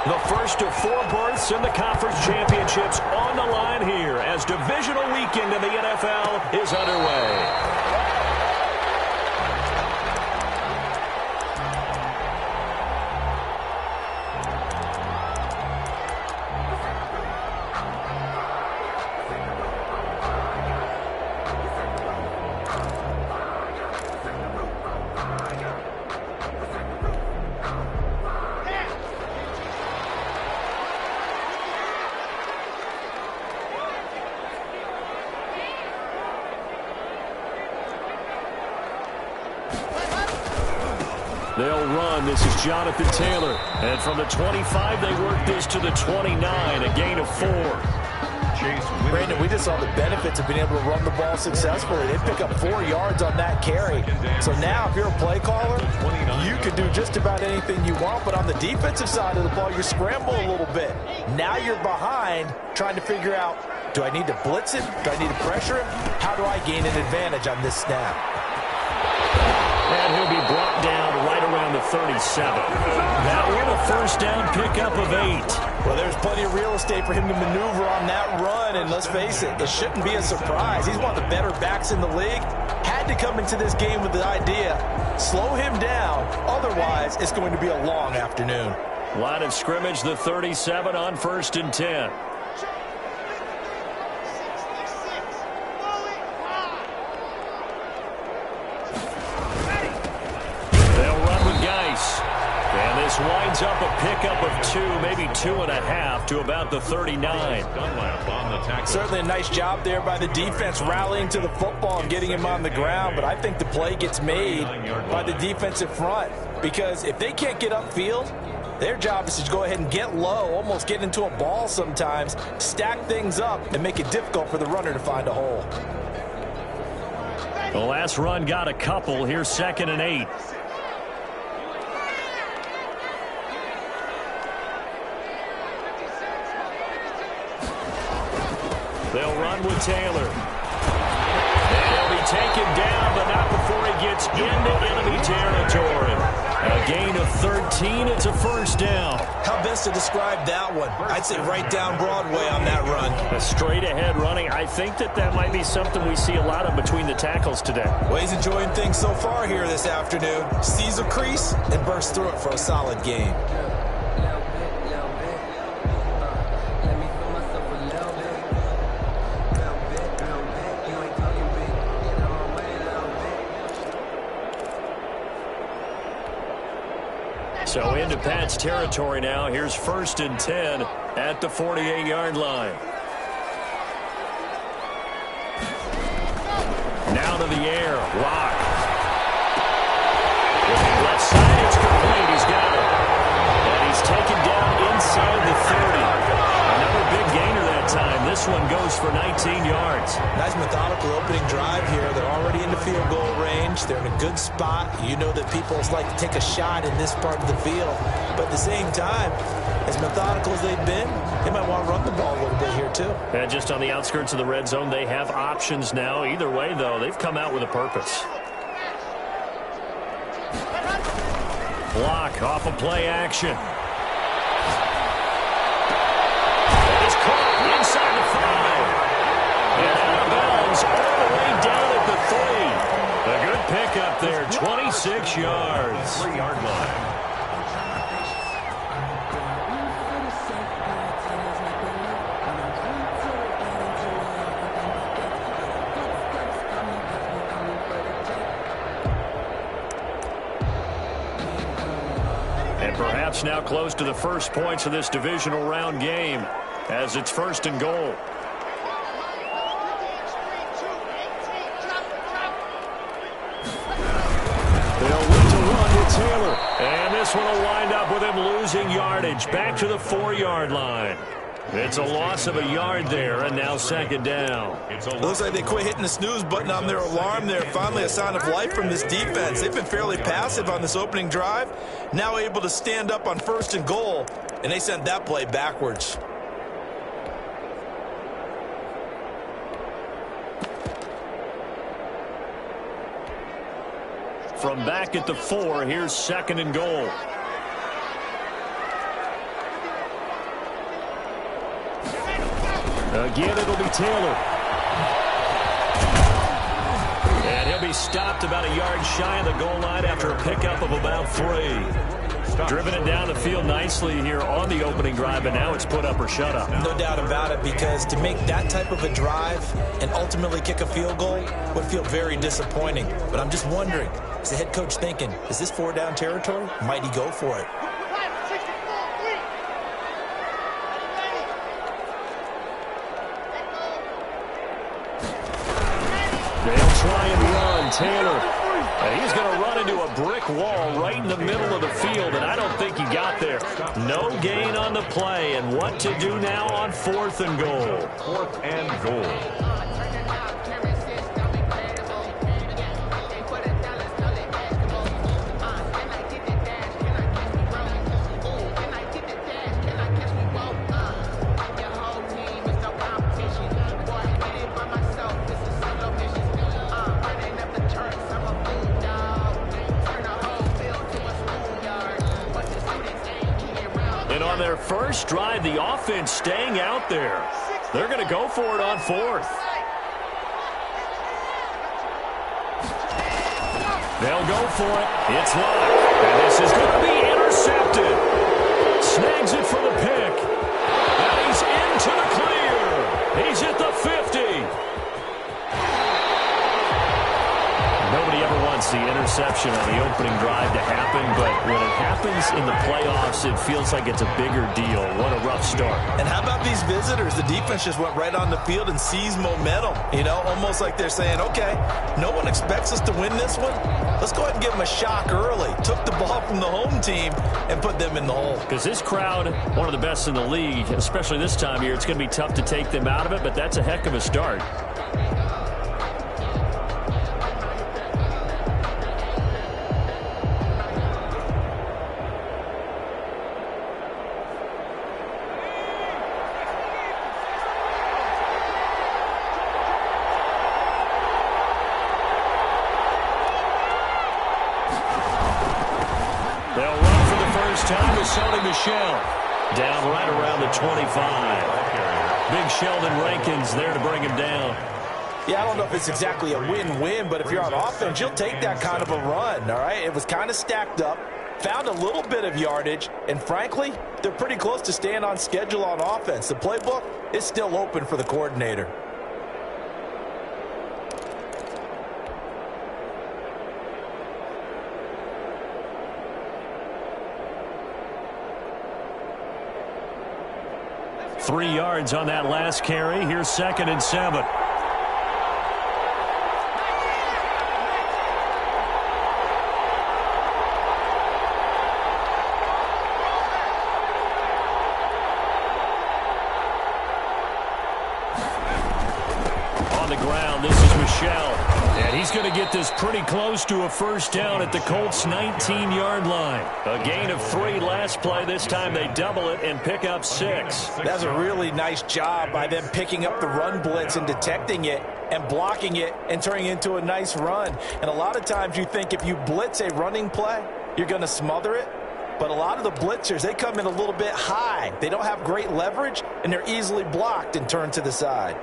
The first of 4 berths in the conference championships on the line here as divisional weekend in the NFL is underway. They'll run. This is Jonathan Taylor. And from the 25, they work this to the 29, a gain of 4. Brandon, we just saw the benefits of being able to run the ball successfully. They pick up 4 yards on that carry. So now if you're a play caller, you can do just about anything you want. But on the defensive side of the ball, you scramble a little bit. Now you're behind trying to figure out, do I need to blitz him? Do I need to pressure him? How do I gain an advantage on this snap? And he'll be brought down right around the 37. That one a first down pickup of 8. Well, there's plenty of real estate for him to maneuver on that run, and let's face it, it shouldn't be a surprise. He's one of the better backs in the league. Had to come into this game with the idea, slow him down, otherwise it's going to be a long afternoon. Line of scrimmage, the 37 on 1st and 10. And this winds up a pickup of 2, maybe 2.5 to about the 39. Certainly a nice job there by the defense rallying to the football and getting him on the ground, but I think the play gets made by the defensive front because if they can't get upfield, their job is to go ahead and get low, almost get into a ball sometimes, stack things up, and make it difficult for the runner to find a hole. The last run got a couple. Here's 2nd and 8. They'll run with Taylor. And he'll be taken down, but not before he gets into enemy territory. A gain of 13. It's a first down. How best to describe that one? I'd say right down Broadway on that run. A straight-ahead running. I think that might be something we see a lot of between the tackles today. Well, he's enjoying things so far here this afternoon. Sees a crease and bursts through it for a solid gain. So into Pat's territory now. Here's 1st and 10 at the 48-yard line. Now to the air. Lock. With the left side, it's complete. He's got it. And he's taken down inside the 30. Another big gainer that time. This one goes for 19 yards. Nice methodical opening drive here. They're already in the field goal range. They're in a good spot. You know that people like to take a shot in this part of the field. But at the same time, as methodical as they've been, they might want to run the ball a little bit here too. And just on the outskirts of the red zone, they have options now. Either way, though, they've come out with a purpose. Block off of play action. And it's caught inside the 5. And out of bounds all the way down at the 3. A good pickup there, 26 yards. 3-yard line. And perhaps now close to the first points of this divisional round game as it's 1st and goal. They'll look to run to Taylor. And this one will wind up with him losing yardage back to the 4-yard line. It's a loss of a yard there, and now 2nd down. It looks like they quit hitting the snooze button on their alarm there. Finally a sign of life from this defense. They've been fairly passive on this opening drive. Now able to stand up on 1st and goal, and they sent that play backwards. From back at the 4, here's 2nd and goal. Again, it'll be Taylor. And he'll be stopped about a yard shy of the goal line after a pickup of about 3. Driven it down the field nicely here on the opening drive, and now it's put up or shut up. No doubt about it, because to make that type of a drive and ultimately kick a field goal would feel very disappointing. But I'm just wondering, is the head coach thinking, is this 4-down territory? Might he go for it? They'll try and run. Taylor. He's going to run into a brick wall right in the middle of the field, and I don't think he got there. No gain on the play, and what to do now on 4th and goal. 4th and goal. And on their first drive, the offense staying out there. They're going to go for it on 4th. They'll go for it. It's locked. And this is going to be intercepted. Snags it for the pick. And he's into the clear. He's at the 50. Nobody ever wants the interception on the opening drive to happen, but when it happens in the playoffs, it feels like it's a bigger deal. What a rough start. And how about these visitors? The defense just went right on the field and seized momentum. You know, almost like they're saying, okay, no one expects us to win this one. Let's go ahead and give them a shock early. Took the ball from the home team and put them in the hole. Because this crowd, one of the best in the league, especially this time of year, it's going to be tough to take them out of it, but that's a heck of a start. They'll run for the first time with Sony Michel. Down right around the 25. Big Sheldon Rankins there to bring him down. Yeah, I don't know if it's exactly a win-win, but if you're on offense, you'll take that kind of a run, all right? It was kind of stacked up, found a little bit of yardage, and frankly, they're pretty close to staying on schedule on offense. The playbook is still open for the coordinator. Three yards on that last carry. Here's 2nd and 7. On the ground, this is Michel. And he's going to get this pretty close to a first down at the Colts' 19-yard line. A gain of 3 last play. This time they double it and pick up 6. That's a really nice job by them picking up the run blitz and detecting it and blocking it and turning it into a nice run. And a lot of times you think if you blitz a running play, you're going to smother it. But a lot of the blitzers, they come in a little bit high. They don't have great leverage, and they're easily blocked and turned to the side.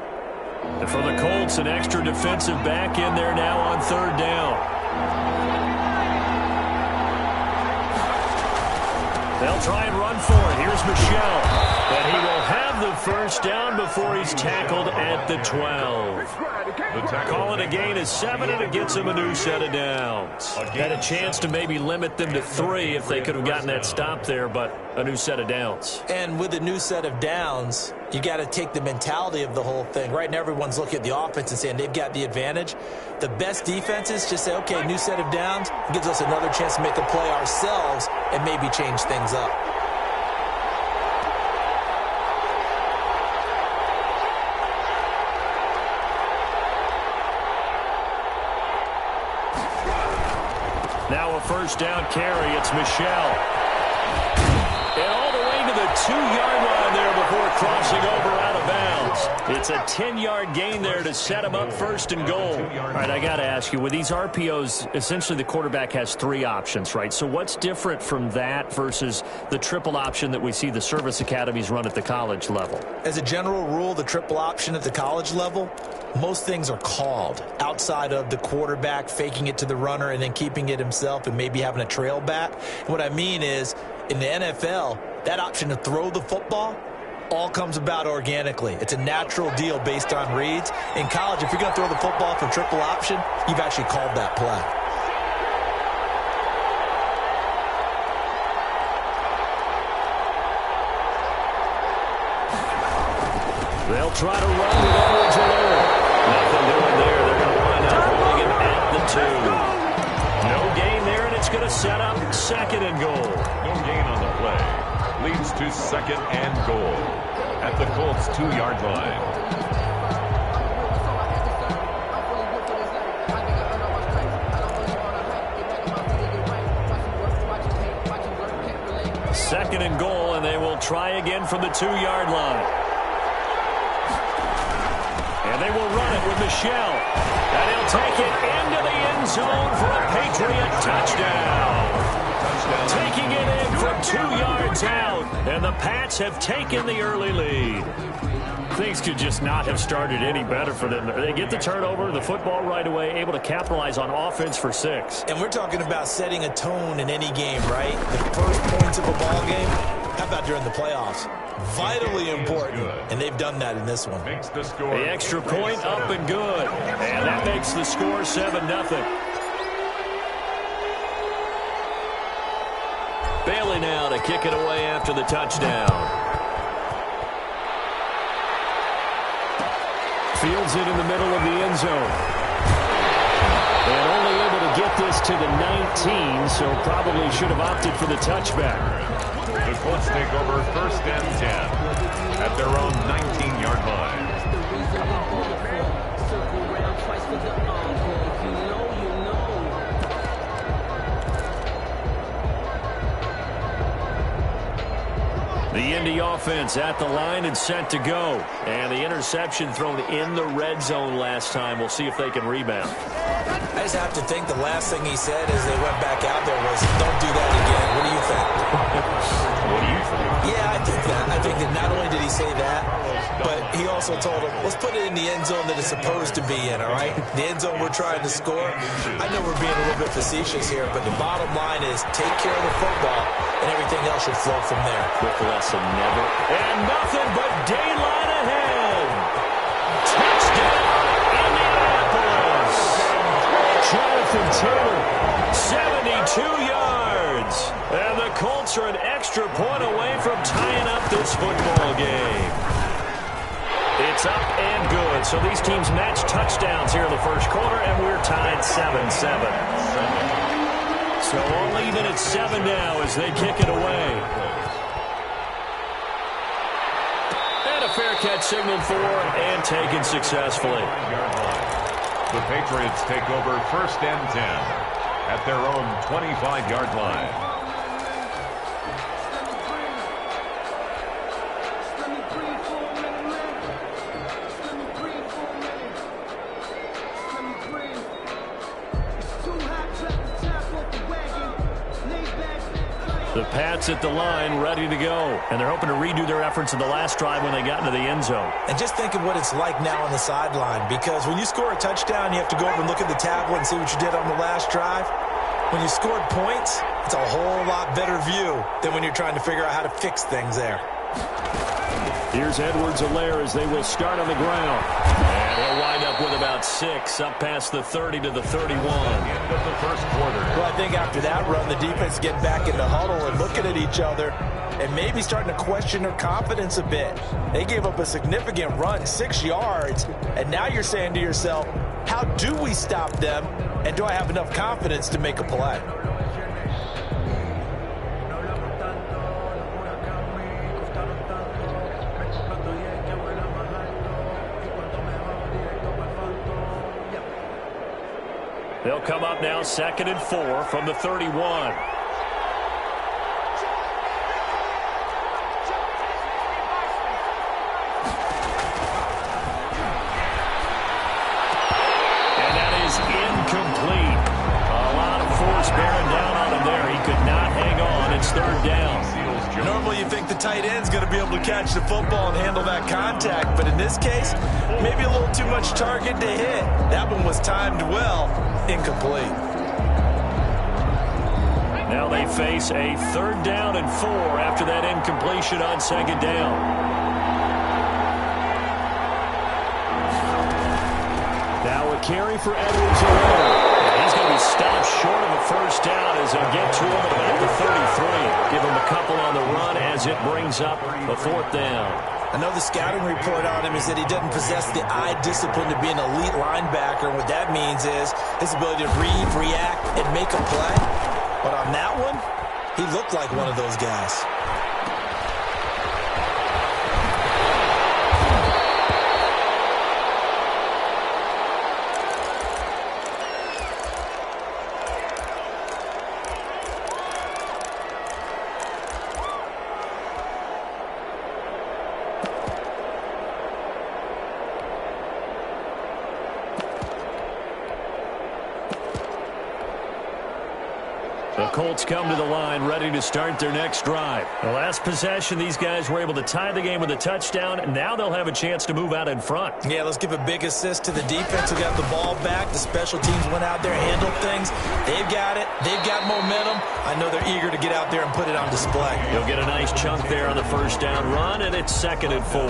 And for the Colts, an extra defensive back in there now on 3rd down. They'll try and run for it. Here's Michel. And he will have the first down before he's tackled at the 12. Call it a gain of 7, and it gets him a new set of downs. Had a chance to maybe limit them to 3 if they could have gotten that stop there, but a new set of downs. And with a new set of downs, you got to take the mentality of the whole thing. Right now, everyone's looking at the offense and saying they've got the advantage. The best defenses just say, okay, new set of downs. It gives us another chance to make a play ourselves and maybe change things up. Now a first down carry. It's Michel. And all the way to the 2-yard line there before crossing over out of bounds. It's It's a 10-yard gain there to set him up first and goal. All right, I got to ask you, with these RPOs, essentially the quarterback has 3 options, right? So what's different from that versus the triple option that we see the service academies run at the college level? As a general rule, the triple option at the college level, most things are called outside of the quarterback faking it to the runner and then keeping it himself and maybe having a trail back. What I mean is, in the NFL, that option to throw the football all comes about organically. It's a natural deal based on reads. In college, if you're going to throw the football for triple option, you've actually called that play. They'll try to run with Edwards alone. Nothing doing there. They're going to wind up holding him at the 2. No gain there, and it's going to set up second and goal. No gain on the play. Leads to second and goal at the Colts' 2-yard line. Second and goal, and they will try again from the 2-yard line. And they will run it with Michel. And he'll take it into the end zone for a Patriot touchdown. Taking it in from 2 yards out. And the Pats have taken the early lead. Things could just not have started any better for them. They get the turnover, the football right away, able to capitalize on offense for 6. And we're talking about setting a tone in any game, right? The first points of a ball game, how about during the playoffs? Vitally important, and they've done that in this one. The extra point up and good, and that makes the score 7-0. Bailey now to kick it away after the touchdown. Fields it in the middle of the end zone. And only able to get this to the 19, so probably should have opted for the touchback. The Colts take over first and 10 at their own 19-yard line. The Indy offense at the line and set to go. And the interception thrown in the red zone last time. We'll see if they can rebound. I just have to think the last thing he said as they went back out there was, don't do that again. What do you think? What do you think? Yeah, I think that. I think that not only did he say that, but he also told him, let's put it in the end zone that it's supposed to be in, all right? The end zone we're trying to score. I know we're being a little bit facetious here, but the bottom line is take care of the football, and everything else should flow from there. Quick lesson, never. And nothing but daylight ahead. Touchdown, Indianapolis. Jonathan Taylor, 72 yards. And the Colts are an extra point away from tying up this football game. It's up and good. So these teams match touchdowns here in the first quarter, and we're tied 7-7. So all even at 7 now as they kick it away. And a fair catch signaled for and taken successfully. The Patriots take over first and 10 at their own 25-yard line. The Pats at the line, ready to go. And they're hoping to redo their efforts in the last drive when they got into the end zone. And just think of what it's like now on the sideline, because when you score a touchdown, you have to go over and look at the tablet and see what you did on the last drive. When you scored points, it's a whole lot better view than when you're trying to figure out how to fix things there. Here's Edwards-Helaire as they will start on the ground. And he'll wind up with about 6, up past the 30 to the 31. End of the first quarter. Well, I think after that run, the defense getting back in the huddle and looking at each other and maybe starting to question their confidence a bit. They gave up a significant run, 6 yards, and now you're saying to yourself, how do we stop them, and do I have enough confidence to make a play? They'll come up now 2nd and 4 from the 31. Normally you think the tight end's going to be able to catch the football and handle that contact, but in this case, maybe a little too much target to hit. That one was timed well, incomplete. Now they face a 3rd down and 4 after that incompletion on 2nd down. Now a carry for Edwards. He's going to be stopped short of a 1st down as they'll get to him at about the 33. Give him a couple on the run as it brings up a 4th down. I know the scouting report on him is that he doesn't possess the eye discipline to be an elite linebacker. And what that means is his ability to read, react, and make a play. But on that one, he looked like one of those guys. The Colts come to the line ready to start their next drive. The last possession, these guys were able to tie the game with a touchdown, and now they'll have a chance to move out in front. Yeah, let's give a big assist to the defense who got the ball back. The special teams went out there, handled things. They've got it. They've got momentum. I know they're eager to get out there and put it on display. You'll get a nice chunk there on the 1st down run, and it's 2nd and 4.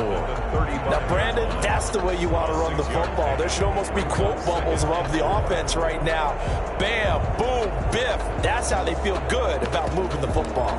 Now, Brandon, that's the way you want to run the football. There should almost be quote bubbles above the offense right now. Bam, boom, biff. That's how they feel good about moving the football.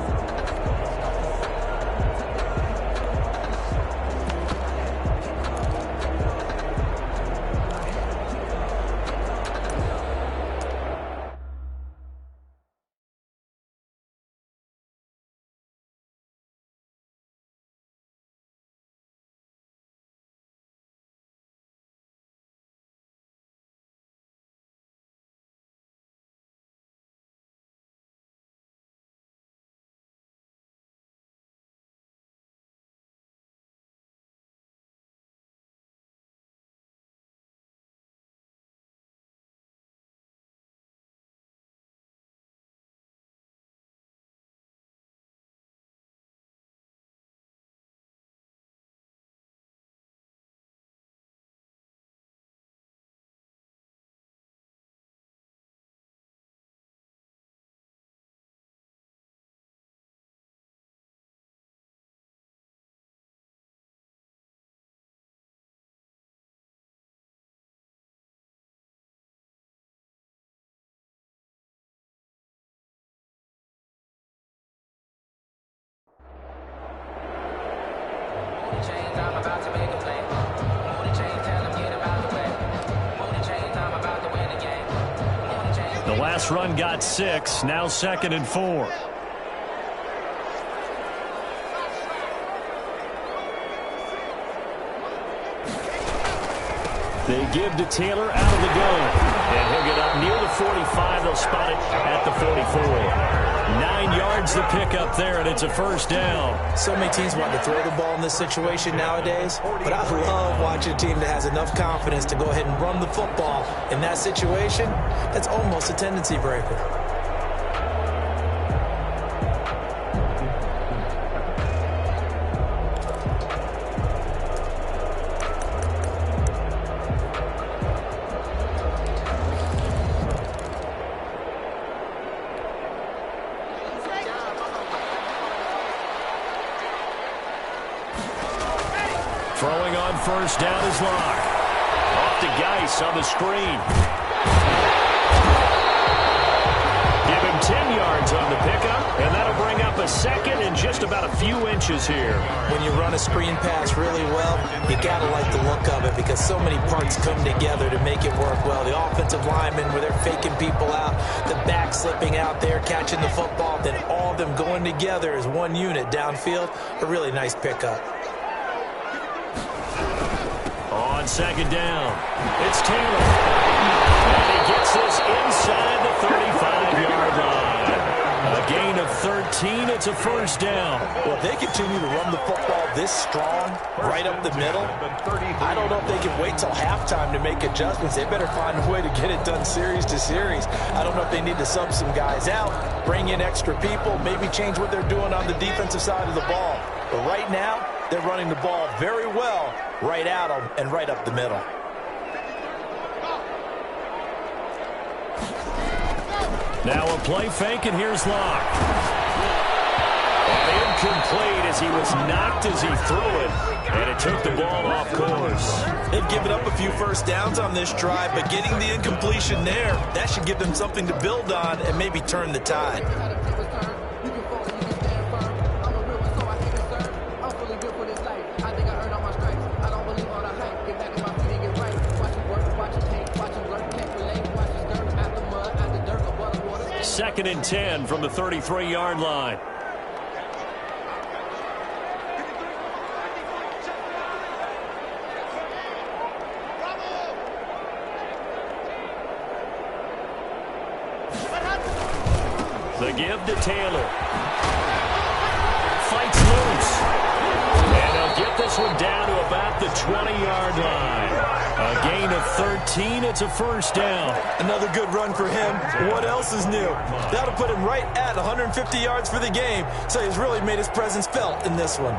The last run got 6, now 2nd and 4. They give to Taylor out of the gun. And he'll get up near the 45. They'll spot it at the 44. 9 yards to pick up there, and it's a 1st down. So many teams want to throw the ball in this situation nowadays, but I love watching a team that has enough confidence to go ahead and run the football. In that situation, that's almost a tendency breaker. Throwing on 1st down is Locke. Off to Geis on the screen. Give him 10 yards on the pickup, and that'll bring up a 2nd and just about a few inches here. When you run a screen pass really well, you got to like the look of it because so many parts come together to make it work well. The offensive linemen, where they're faking people out, the back slipping out there, catching the football, then all of them going together as one unit downfield. A really nice pickup. On 2nd down, it's Taylor. And he gets this inside the 35-yard line. A gain of 13. It's a first down. Well, if they continue to run the football this strong, right up the middle, I don't know if they can wait till halftime to make adjustments. They better find a way to get it done series to series. I don't know if they need to sub some guys out, bring in extra people, maybe change what they're doing on the defensive side of the ball. But right now, they're running the ball very well right at them and right up the middle. Now a play fake, and here's Locke. And incomplete as he was knocked as he threw it, and it took the ball off course. They've given up a few first downs on this drive, but getting the incompletion there, that should give them something to build on and maybe turn the tide. Second and 10 from the 33-yard line. The give to Taylor. Fights loose. And they'll get this one down to about the 20-yard line. A gain of 13. It's a first down. Another good run for him. What else is new? That'll put him right at 150 yards for the game. So he's really made his presence felt in this one.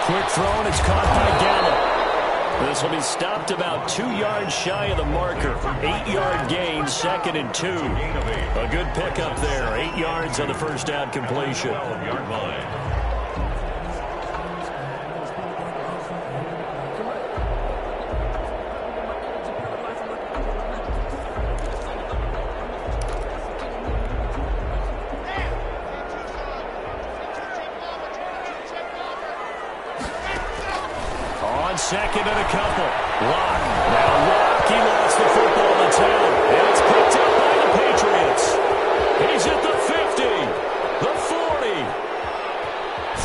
Quick throw, and it's caught by Gallup. This will be stopped about 2 yards shy of the marker. 8-yard gain, second and 2. A good pickup there. 8 yards on the first down completion. 12-yard line. Second and a couple. Locke. Now Locke, he lost the football to Taylor. And it's picked up by the Patriots. He's at the 50, the 40,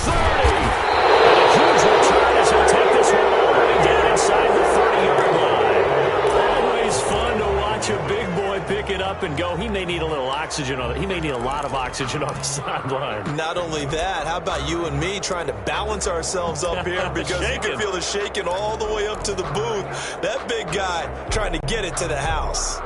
30. And a huge return as he'll take this one all the way down inside the 30-yard line. Always fun to watch a big boy pick it up and go. He may need a little oxygen on it. He may need a lot of oxygen on the sideline. Not only that, how about you and me trying to balance ourselves up here because you can feel the shaking all the way up to the booth. That big guy trying to get it to the house.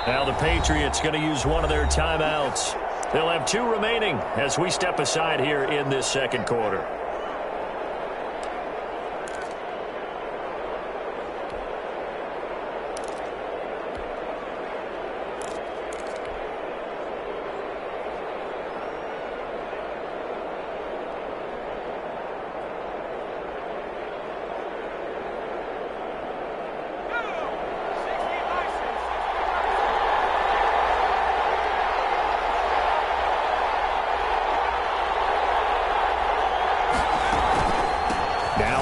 Now the Patriots going to use one of their timeouts. They'll have 2 remaining as we step aside here in this second quarter.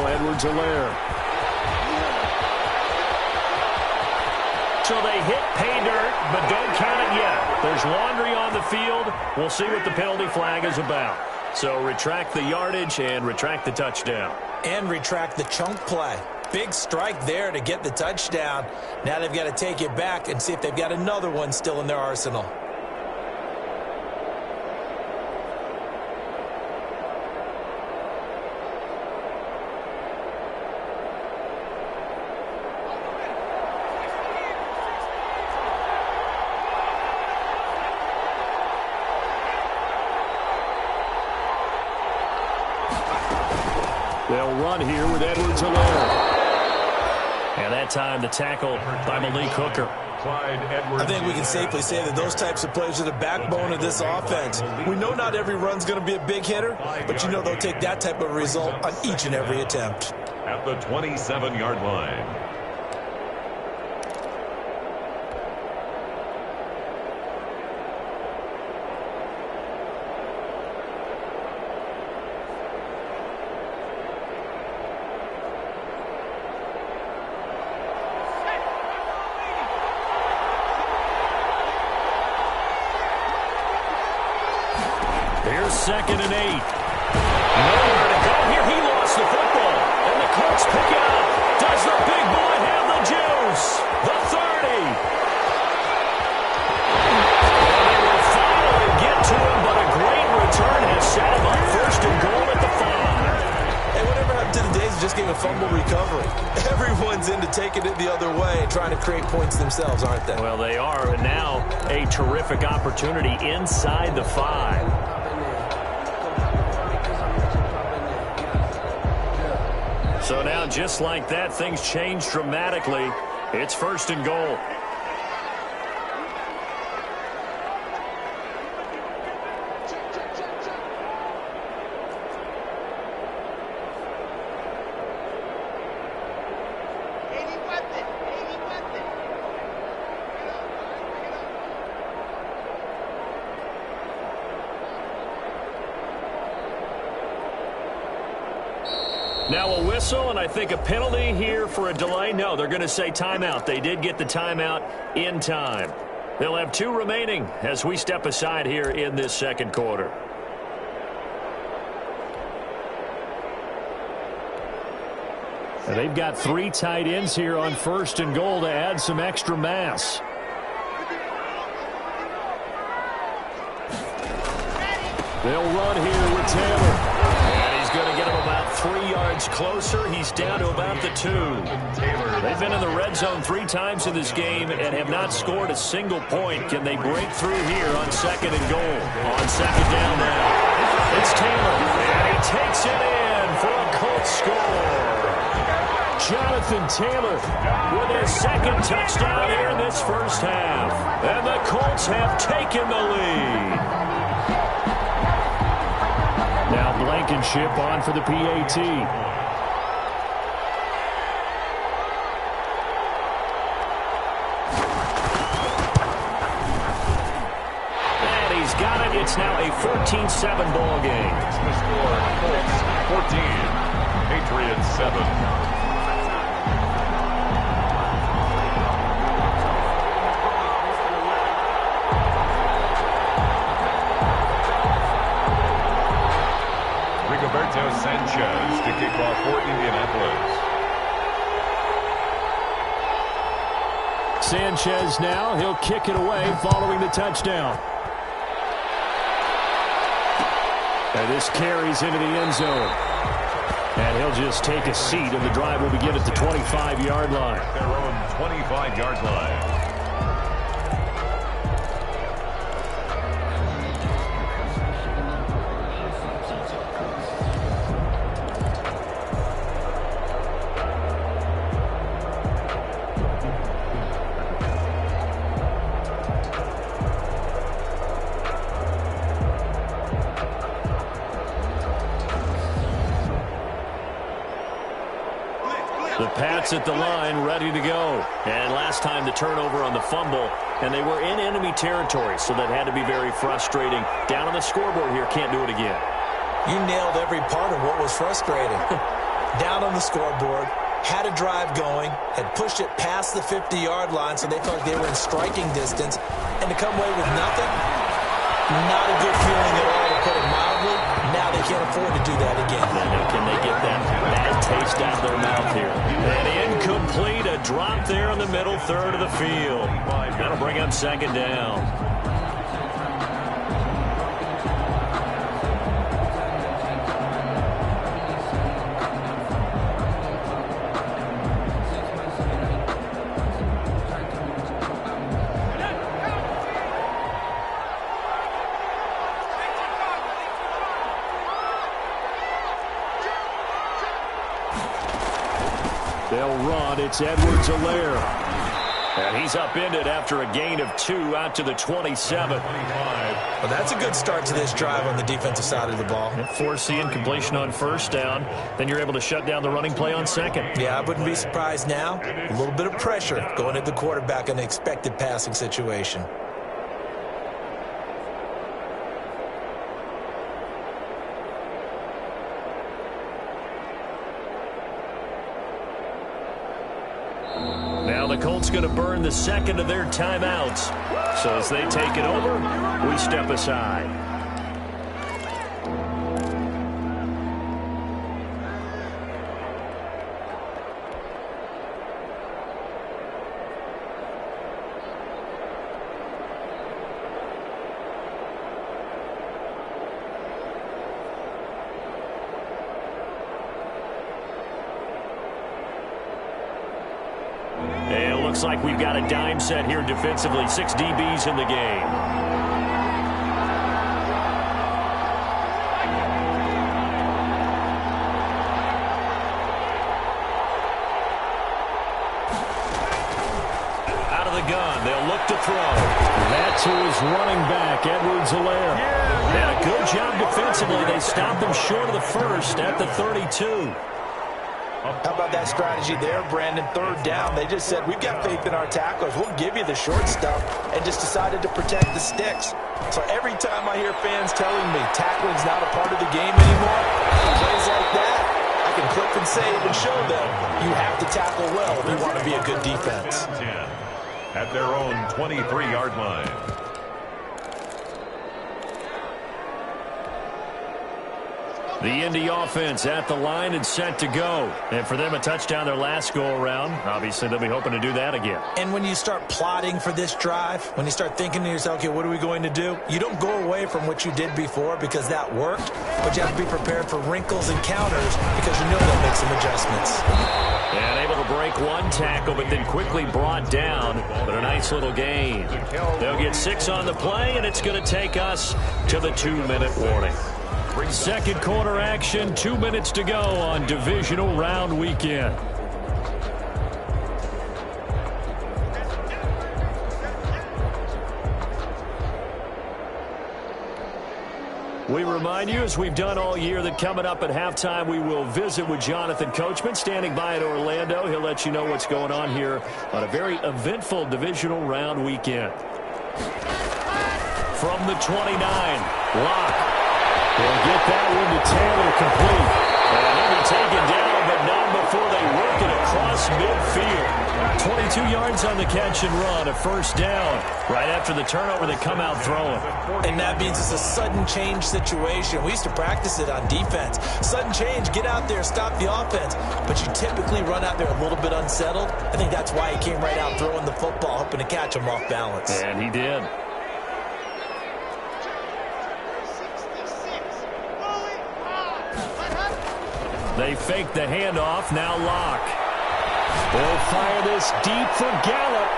Edwards-Helaire. So they hit pay dirt, but don't count it yet. There's laundry on the field. We'll see what the penalty flag is about. So retract the yardage and retract the touchdown. And retract the chunk play. Big strike there to get the touchdown. Now they've got to take it back and see if they've got another one still in their arsenal. They'll run here with Edwards-Helaire. And that time the tackle by Malik Hooker. I think we can safely say that those types of plays are the backbone of this offense. We know not every run's going to be a big hitter, but you know they'll take that type of result on each and every attempt. At the 27-yard line. Second and 8. Nowhere to go here. He lost the football. And the Colts pick it up. Does the big boy have the juice? The 30. And they will finally get to him, but a great return has set him up first and goal at the 5. Hey, whatever happened to the days of just getting a fumble recovery? Everyone's into taking it the other way and trying to create points themselves, aren't they? Well, they are. And now a terrific opportunity inside the 5. So now, just like that, things change dramatically. It's first and goal. Now a whistle, and I think a penalty here for a delay. No, they're going to say timeout. They did get the timeout in time. They'll have 2 remaining as we step aside here in this second quarter. And they've got 3 tight ends here on first and goal to add some extra mass. They'll run here with Taylor. Going to get him about 3 yards closer. He's down to about the 2. They've been in the red zone 3 times in this game and have not scored a single point. Can they break through here on second and goal? On second down now. It's Taylor, and he takes it in for a Colts score. Jonathan Taylor with his second touchdown here in this first half. And the Colts have taken the lead. Now Blankenship on for the PAT. And he's got it. It's now a 14-7 ball game. The score, Colts 14, Patriots 7. Sanchez to kick off for Indianapolis. Sanchez now, he'll kick it away following the touchdown. And this carries into the end zone. And he'll just take a seat, and the drive will begin at the 25-yard line. Their own 25-yard line. The Pats at the line, ready to go. And last time the turnover on the fumble, and they were in enemy territory, so that had to be very frustrating. Down on the scoreboard here, can't do it again. You nailed every part of what was frustrating. Down on the scoreboard, had a drive going, had pushed it past the 50-yard line, so they felt like they were in striking distance, and to come away with nothing, not a good feeling at all, to put it mildly. Now they can't afford to do that again. Can they get that bad taste out of their mouth here? And incomplete, a drop there in the middle third of the field. That'll bring up second down. They'll run. It's Edwards-Helaire. And he's upended after a gain of 2 out to the 27. Well, that's a good start to this drive on the defensive side of the ball. Force the incompletion on first down. Then you're able to shut down the running play on second. Yeah, I wouldn't be surprised now. A little bit of pressure going at the quarterback in an expected passing situation. Now the Colts going to burn the second of their timeouts. So as they take it over, we step aside. Looks like we've got a dime set here defensively. 6 DBs in the game. Out of the gun. They'll look to throw. That's who is running back, Edwards-Helaire. And a good job defensively. They stopped them short of the first at the 32. How about that strategy there, Brandon? Third down. They just said, we've got faith in our tacklers. We'll give you the short stuff, and just decided to protect the sticks. So every time I hear fans telling me tackling's not a part of the game anymore, plays like that, I can clip and save and show them you have to tackle well if you want to be a good defense. At their own 23-yard line. The Indy offense at the line and set to go. And for them, a touchdown their last go-around. Obviously, they'll be hoping to do that again. And when you start plotting for this drive, when you start thinking to yourself, okay, what are we going to do? You don't go away from what you did before because that worked, but you have to be prepared for wrinkles and counters because you know they'll make some adjustments. And able to break one tackle, but then quickly brought down. But a nice little gain. They'll get 6 on the play, and it's going to take us to the 2-minute warning. Second quarter action, 2 minutes to go on divisional round weekend. We remind you, as we've done all year, that coming up at halftime, we will visit with Jonathan Coachman, standing by in Orlando. He'll let you know what's going on here on a very eventful divisional round weekend. From the 29, Locke. They'll get that one to Taylor complete. And he'll be taken down, but not before they work it across midfield. 22 yards on the catch and run, a first down. Right after the turnover, they come out throwing. And that means it's a sudden change situation. We used to practice it on defense. Sudden change, get out there, stop the offense. But you typically run out there a little bit unsettled. I think that's why he came right out throwing the football, hoping to catch him off balance. And he did. They fake the handoff. Now Locke. They'll fire this deep for Gallup.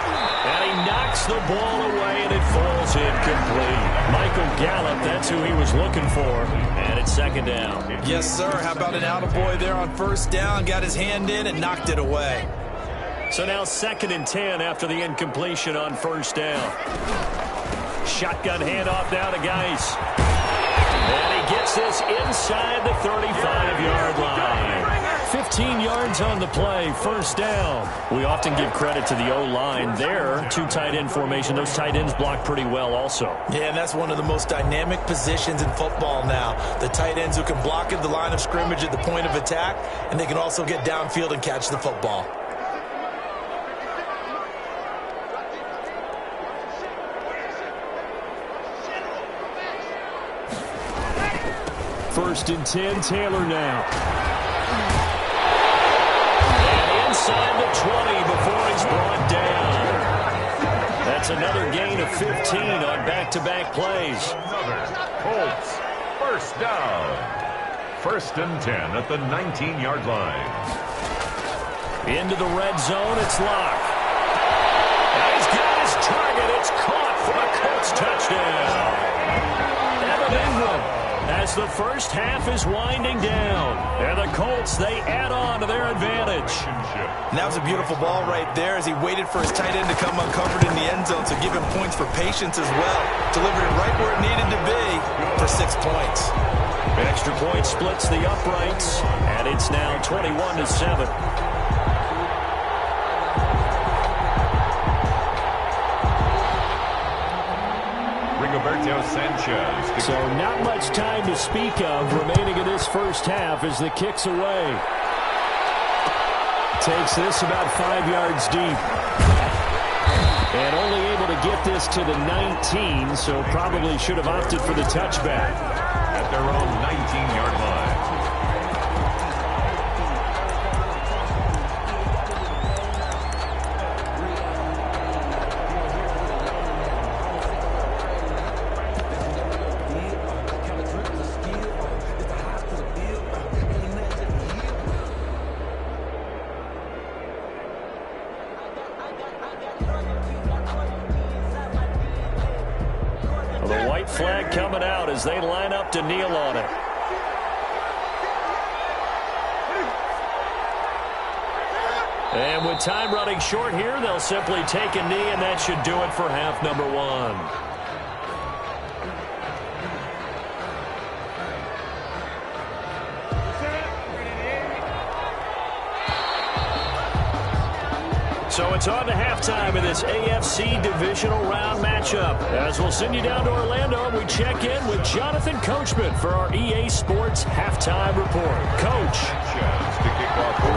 And he knocks the ball away, and it falls incomplete. Michael Gallup, that's who he was looking for. And it's second down. Yes, sir. How about an attaboy there on first down? Got his hand in and knocked it away. So now 2nd and 10 after the incompletion on first down. Shotgun handoff now to Geis. And he gets this inside the 35-yard line. 15 yards on the play, first down. We often give credit to the O-line there. 2 tight end formation. Those tight ends block pretty well also. Yeah, and that's one of the most dynamic positions in football now. The tight ends who can block at the line of scrimmage at the point of attack, and they can also get downfield and catch the football. First and 10, Taylor now. And inside the 20 before he's brought down. That's another gain of 15 on back-to-back plays. Colts, first down. First and 10 at the 19-yard line. Into the red zone, it's Locke. And he's got his target. It's caught for a Colts touchdown. Evan Ingram as the first half is winding down. And the Colts, they add on to their advantage. And that was a beautiful ball right there as he waited for his tight end to come uncovered in the end zone, so give him points for patience as well. Delivered it right where it needed to be for 6 points. Extra point splits the uprights, and it's now 21-7. Sanchez. So not much time to speak of remaining in this first half as the kick's away. Takes this about 5 yards deep. And only able to get this to the 19, so probably should have opted for the touchback. At their own 19-yard line. Flag coming out as they line up to kneel on it. And with time running short here, they'll simply take a knee, and that should do it for half number one. So it's on to halftime in this AFC divisional round matchup. As we'll send you down to Orlando, and we check in with Jonathan Coachman for our EA Sports Halftime Report. Coach,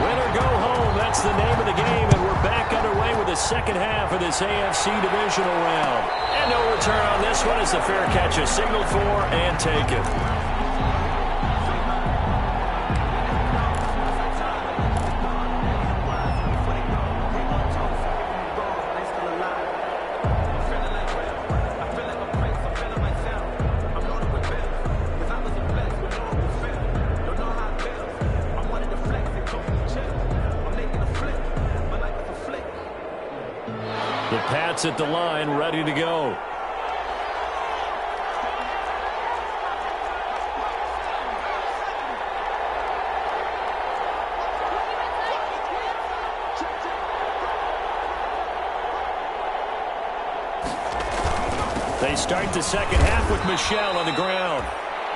win or go home, that's the name of the game, and we're back underway with the second half of this AFC divisional round. And no return on this one as the fair catch is signaled for and taken. At the line, ready to go. They start the second half with Michelle on the ground.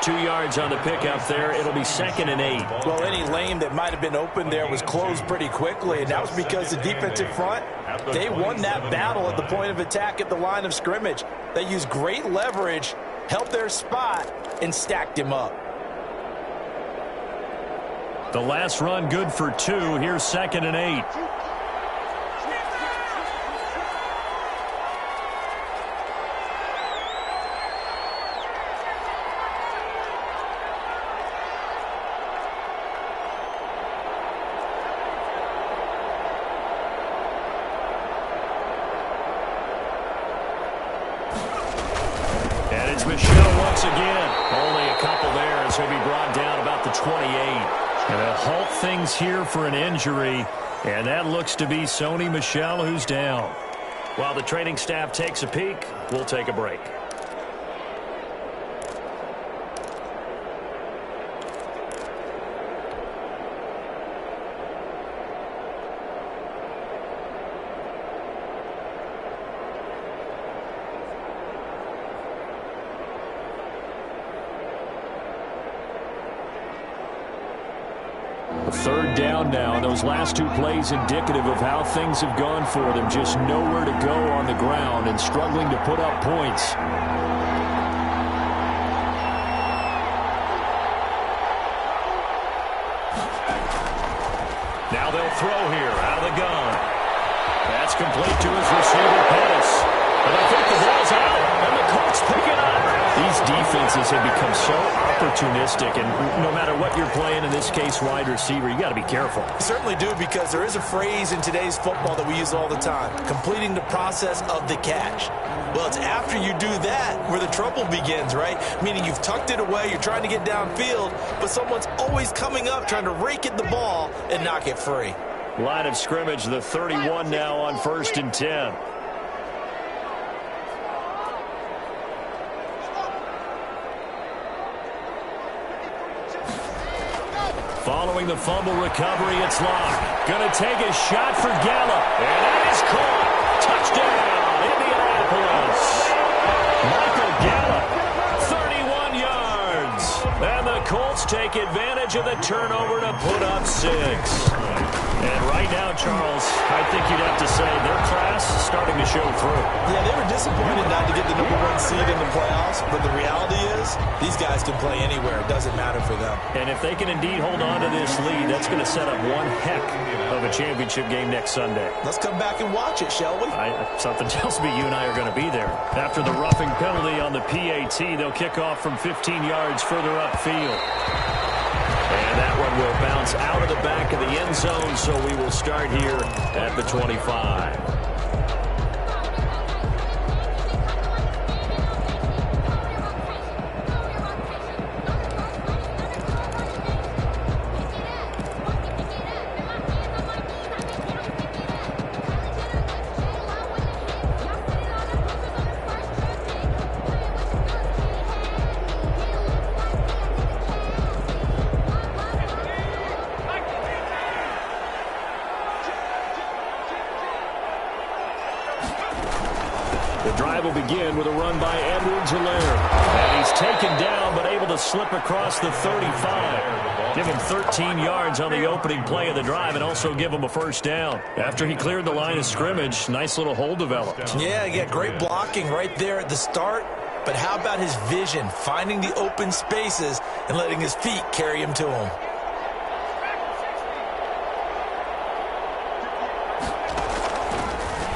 2 yards on the pickup there. It'll be 2nd and 8. Well, any lane that might have been open there was closed pretty quickly, and that was because the defensive front, they won that battle at the point of attack at the line of scrimmage. They used great leverage, helped their spot, and stacked him up. The last run good for 2. Here's 2nd and 8. Michelle once again. Only a couple there as he'll be brought down about the 28. And they'll halt things here for an injury. And that looks to be Sony Michel who's down. While the training staff takes a peek, we'll take a break. Third down now, and those last 2 plays indicative of how things have gone for them. Just nowhere to go on the ground and struggling to put up points. Now they'll throw here out of the gun. That's complete to his receiver, Pettis. And I think the ball's out, and the Colts pick it up. These defenses have become so opportunistic, and no matter what you're playing, in this case wide receiver, you got to be careful. You certainly do, because there is a phrase in today's football that we use all the time: completing the process of the catch. Well, it's after you do that where the trouble begins, right? Meaning you've tucked it away, you're trying to get downfield, but someone's always coming up trying to rake at the ball and knock it free. Line of scrimmage, the 31 now on 1st and 10. Following the fumble recovery, it's Locke. Going to take a shot for Gallup. And that is caught. Touchdown, Indianapolis. Michael Gallup, 31 yards. And the Colts take advantage of the turnover to put up 6. And right now, Charles, I think you'd have to say their class is starting to show through. Yeah, they were disappointed not to get the #1 seed in the playoffs, but the reality is these guys can play anywhere. It doesn't matter for them. And if they can indeed hold on to this lead, that's going to set up one heck of a championship game next Sunday. Let's come back and watch it, shall we? Something tells me you and I are going to be there. After the roughing penalty on the PAT, they'll kick off from 15 yards further upfield. And that one will bounce out of the back of the end zone, so we will start here at the 25. Begin with a run by Edwards-Helaire. And he's taken down, but able to slip across the 35. Give him 13 yards on the opening play of the drive and also give him a first down. After he cleared the line of scrimmage, nice little hole developed. Yeah, great blocking right there at the start. But how about his vision, finding the open spaces and letting his feet carry him to him?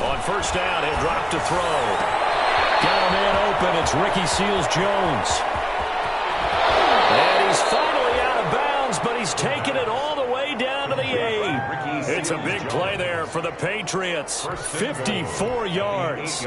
On first down, he'll drop to throw. Got a man open. It's Ricky Seals-Jones. And he's finally out of bounds, but he's taken it all the way down to the 8. It's a big play there for the Patriots. 54 yards.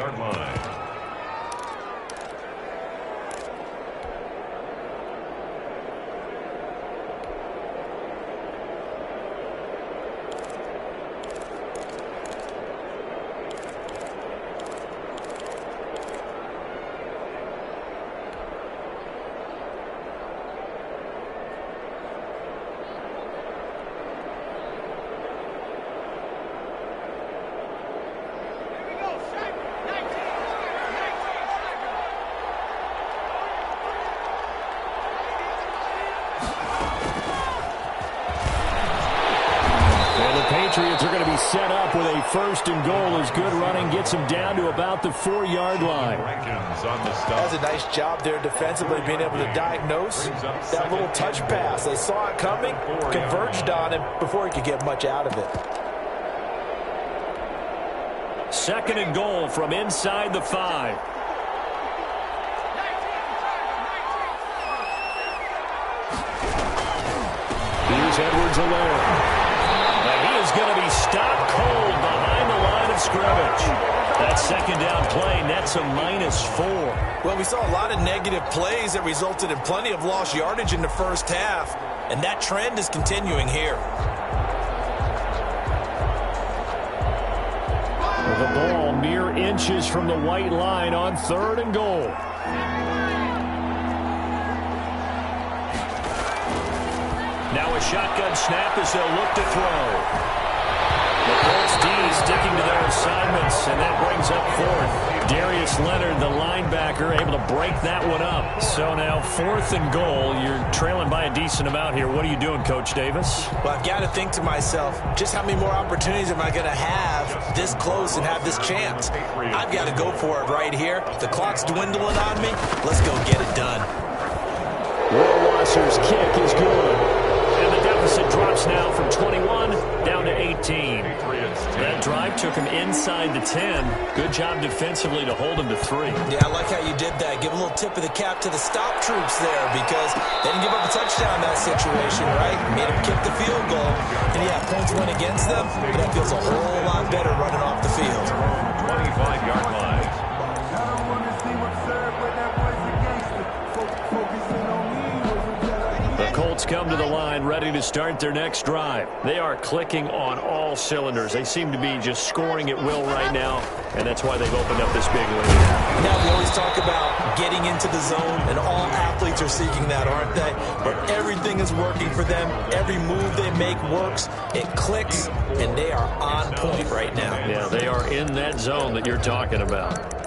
Patriots are going to be set up with a first and goal as good running gets them down to about the 4-yard line. That's a nice job there defensively, being able to diagnose that little touch pass. They saw it coming, converged on him before he could get much out of it. Second and goal from inside the 5. Here's Edwards-Helaire. Is going to be stopped cold behind the line of scrimmage. That second down play nets a -4. Well, we saw a lot of negative plays that resulted in plenty of lost yardage in the first half, and that trend is continuing here. The ball mere inches from the white line on third and goal. Now a shotgun snap as they'll look to throw. The Colts D sticking to their assignments, and that brings up fourth. Darius Leonard, the linebacker, able to break that one up. So now 4th and goal. You're trailing by a decent amount here. What are you doing, Coach Davis? Well, I've got to think to myself, just how many more opportunities am I going to have this close and have this chance? I've got to go for it right here. The clock's dwindling on me. Let's go get it done. Rohrwasser's kick is good. And the deficit drops now from 21 down to 18. That drive took him inside the 10. Good job defensively to hold him to 3. Yeah, I like how you did that. Give a little tip of the cap to the stop troops there because they didn't give up a touchdown in that situation, right? Made them kick the field goal. And yeah, points went against them, but that feels a whole lot better running off the field. 25-yard line. The Colts Patriots come to the line ready to start their next drive. They are clicking on all cylinders. They seem to be just scoring at will right now, and that's why they've opened up this big lead. Now, we always talk about getting into the zone, and all athletes are seeking that, aren't they? But everything is working for them. Every move they make works. It clicks, and they are on point right now. Yeah, they are in that zone that you're talking about.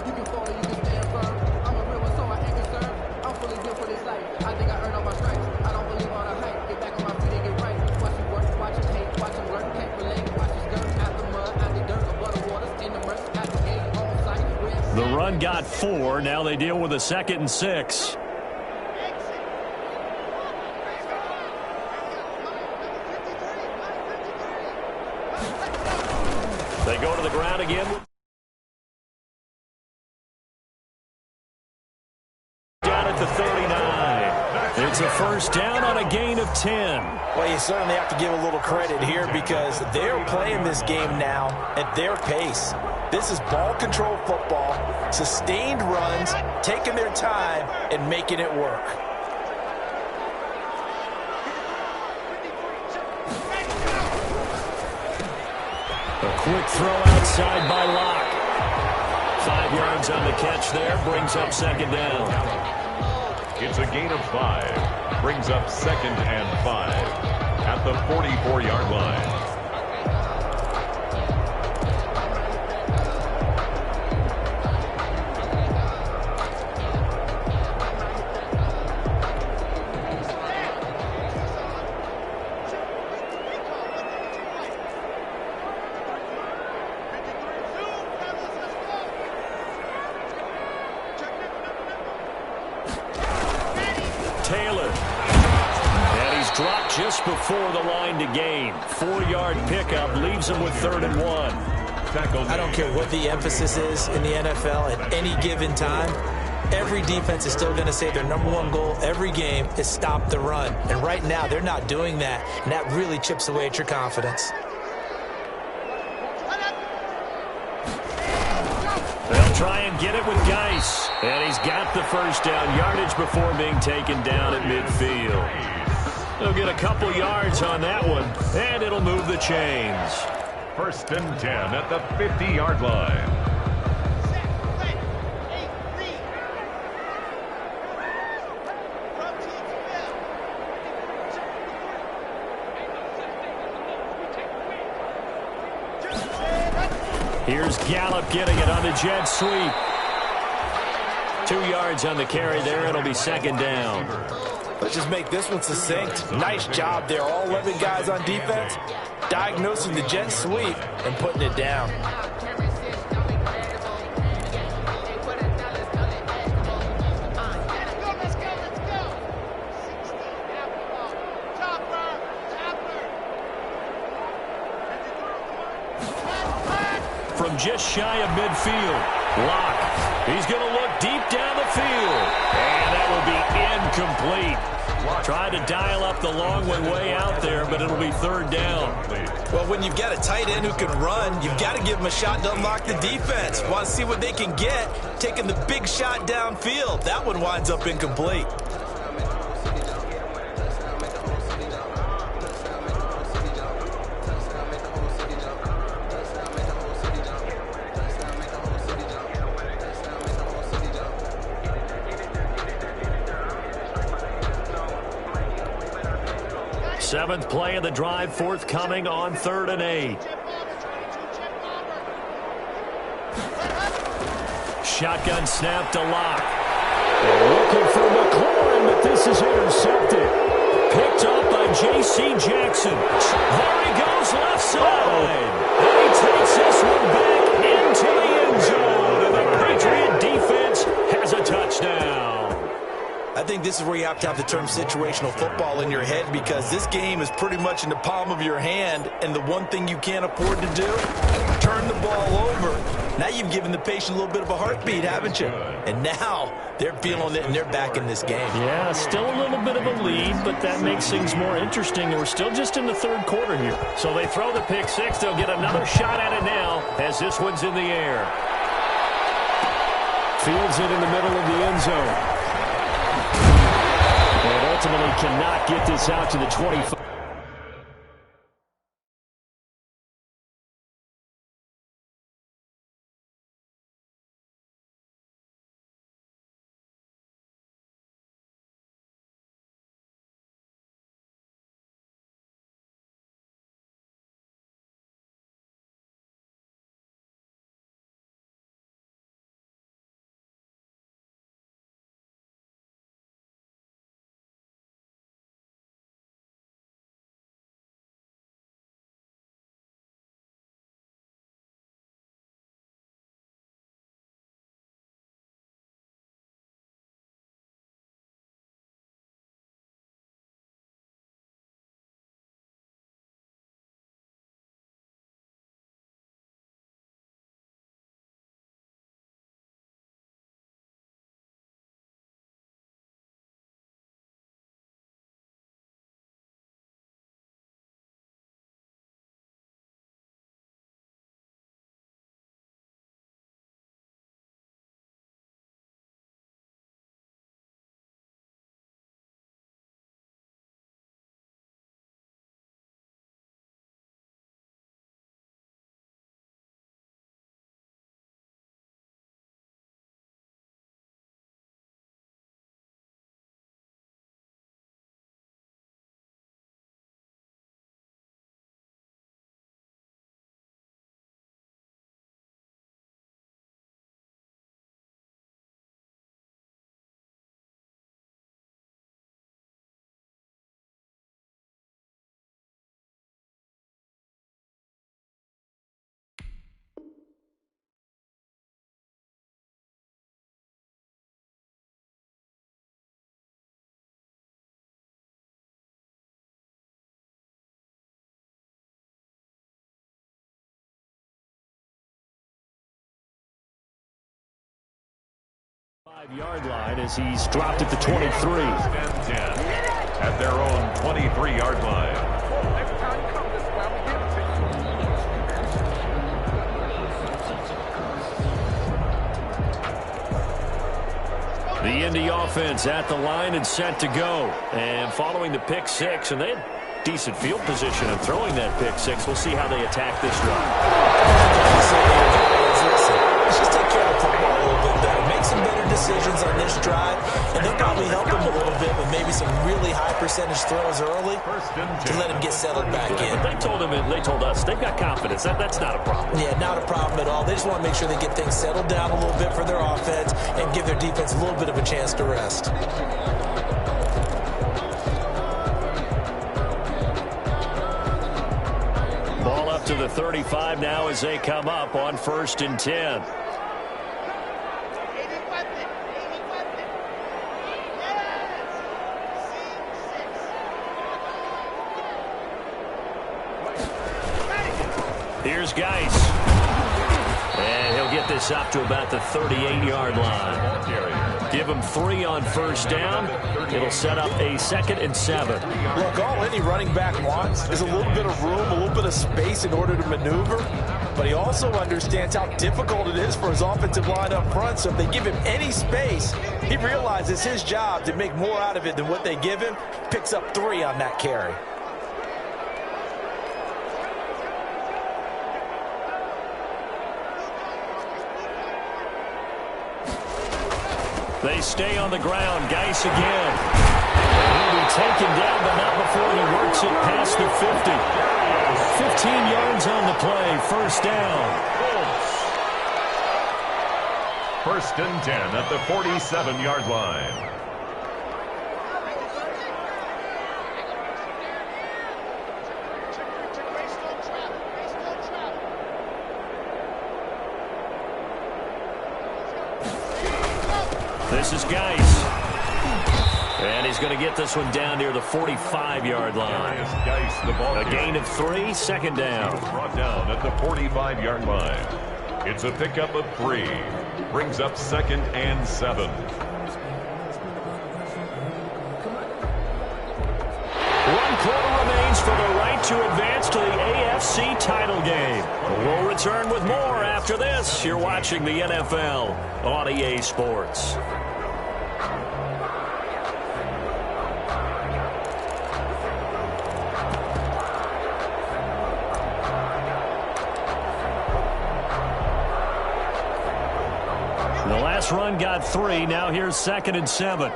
The run got 4. Now they deal with a 2nd and 6. They go to the ground again. Down at the 39. It's a first down on a gain of 10. Well, you certainly have to give a little credit here because they're playing this game now at their pace. This is ball control football, sustained runs, taking their time, and making it work. A quick throw outside by Locke. 5 yards on the catch there, brings up 2nd down. It's a gain of 5. Brings up 2nd and 5 at the 44-yard line. Just before the line to gain. 4-yard pickup leaves him with 3rd and 1. I don't care what the emphasis is in the NFL at any given time. Every defense is still going to say their #1 goal every game is stop the run. And right now they're not doing that, and that really chips away at your confidence. They'll try and get it with Geis. And he's got the first down yardage before being taken down at midfield. They'll get a couple yards on that one, and it'll move the chains. 1st and 10 at the 50-yard line. Here's Gallup getting it on the jet sweep. 2 yards on the carry there. It'll be 2nd down. Let's just make this one succinct. Nice job there. All 11 guys on defense diagnosing the jet sweep and putting it down. From just shy of midfield, Locke. He's going to look deep down the field. And that will be incomplete. Tried to dial up the long way out there, but it'll be 3rd down. Well, when you've got a tight end who can run, you've got to give him a shot to unlock the defense. Want to see what they can get, taking the big shot downfield. That one winds up incomplete. Seventh play of the drive forthcoming on 3rd and 8. Shotgun snap to Locke. Looking for McLaurin, but this is intercepted. Picked up by J.C. Jackson. There he goes left side. And he takes this one back into the end zone. And the Patriot defense has a touchdown. I think this is where you have to have the term situational football in your head because this game is pretty much in the palm of your hand, and the one thing you can't afford to do, turn the ball over. Now you've given the patient a little bit of a heartbeat, haven't you? And now they're feeling it, and they're back in this game. Yeah, still a little bit of a lead, but that makes things more interesting. We're still just in the 3rd quarter here. So they throw the pick 6. They'll get another shot at it now as this one's in the air. Fields it in the middle of the end zone. ultimately cannot get this out to the 25. Five-yard line as he's dropped at the 23. At their own 23-yard line. The Indy offense at the line and set to go. And following the pick six, and they had decent field position of throwing that pick six. We'll see how they attack this drive. Let's just take care of the football a little bit better. Make some better decisions on this drive, and they'll probably help him a little bit with maybe some really high percentage throws early to let him get settled back in. But they told us they've got confidence. That's not a problem. Yeah, not a problem at all. They just want to make sure they get things settled down a little bit for their offense and give their defense a little bit of a chance to rest. Ball up to the 35 now as they come up on 1st and 10. Here's Geis. And he'll get this up to about the 38-yard line. Give him 3 on 1st down. It'll set up a 2nd and 7. Look, all any running back wants is a little bit of room, a little bit of space in order to maneuver. But he also understands how difficult it is for his offensive line up front. So if they give him any space, he realizes his job to make more out of it than what they give him. Picks up 3 on that carry. They stay on the ground. Geis again. He'll be taken down, but not before he works it past the 50. 15 yards on the play. 1st down. 1st and 10 at the 47-yard line. This is Geis. And he's going to get this one down near the 45-yard line. A gain of 3, 2nd down. Brought down at the 45-yard line. It's a pickup of 3. Brings up 2nd and 7. 1 quarter remains for the right to advance to the AFC title game. We'll return with more after this. You're watching the NFL on EA Sports. last run got 3. Now here's 2nd and 7.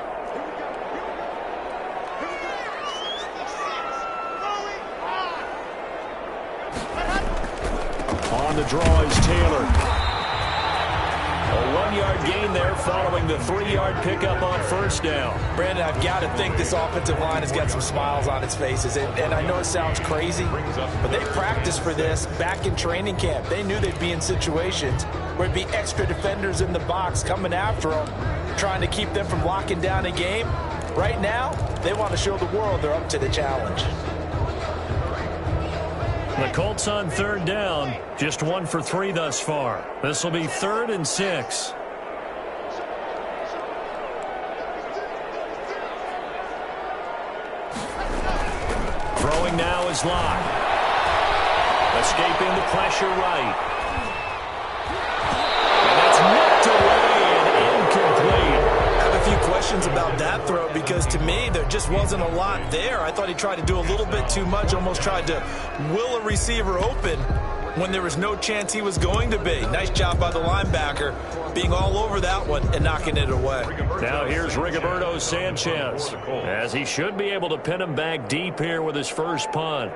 On the draw is Taylor. A 1-yard gain there following the 3-yard pickup on first down. Brandon, I've got to think this offensive line has got some smiles on its faces. And I know it sounds crazy, but they practiced for this back in training camp. They knew they'd be in situations where it'd be extra defenders in the box coming after them, trying to keep them from locking down a game. Right now, they want to show the world they're up to the challenge. The Colts on 3rd down, just 1 for 3 thus far. This will be 3rd and 6. Throwing now is Locke. Escaping the pressure right. And that's nipped away and incomplete. I have a few questions about that throw because to me there just wasn't a lot there. I thought he tried to do a little bit too much, almost tried to will a receiver open when there was no chance he was going to be. Nice job by the linebacker being all over that one and knocking it away. Now here's Rigoberto Sanchez, as he should be able to pin him back deep here with his first punt.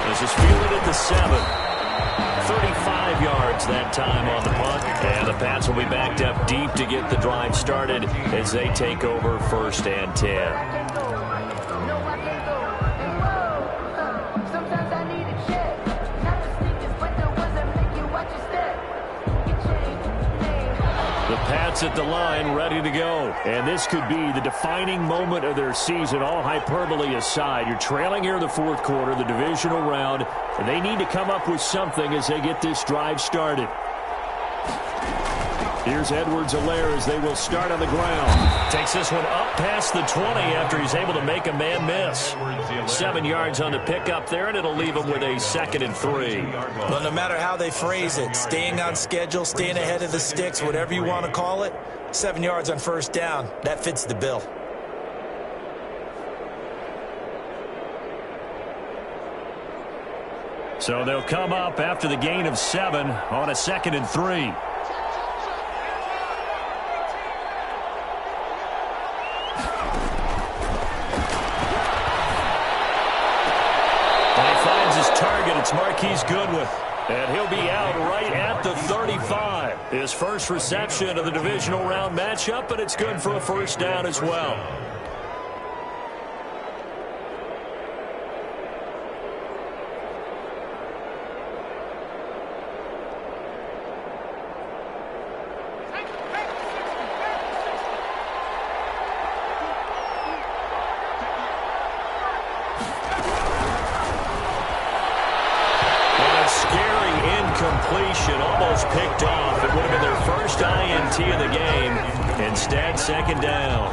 This is fielded at the 7. 35 yards that time on the punt. And the Pats will be backed up deep to get the drive started as they take over 1st and 10. The Pats at the line, ready to go. And this could be the defining moment of their season, all hyperbole aside. You're trailing here in the 4th quarter, the divisional round, and they need to come up with something as they get this drive started. Here's Edwards-Helaire as they will start on the ground. Takes this one up past the 20 after he's able to make a man miss. 7 yards on the pickup there, and it'll leave him with a 2nd and 3. Well, no matter how they phrase it, staying on schedule, staying ahead of the sticks, whatever you want to call it, 7 yards on first down, that fits the bill. So they'll come up after the gain of 7 on a 2nd and 3. It's Marquise Goodwin, and he'll be out right at the 35. His first reception of the divisional round matchup, but it's good for a first down as well. Completion almost picked off. It would have been their first INT of the game. Instead, 2nd down.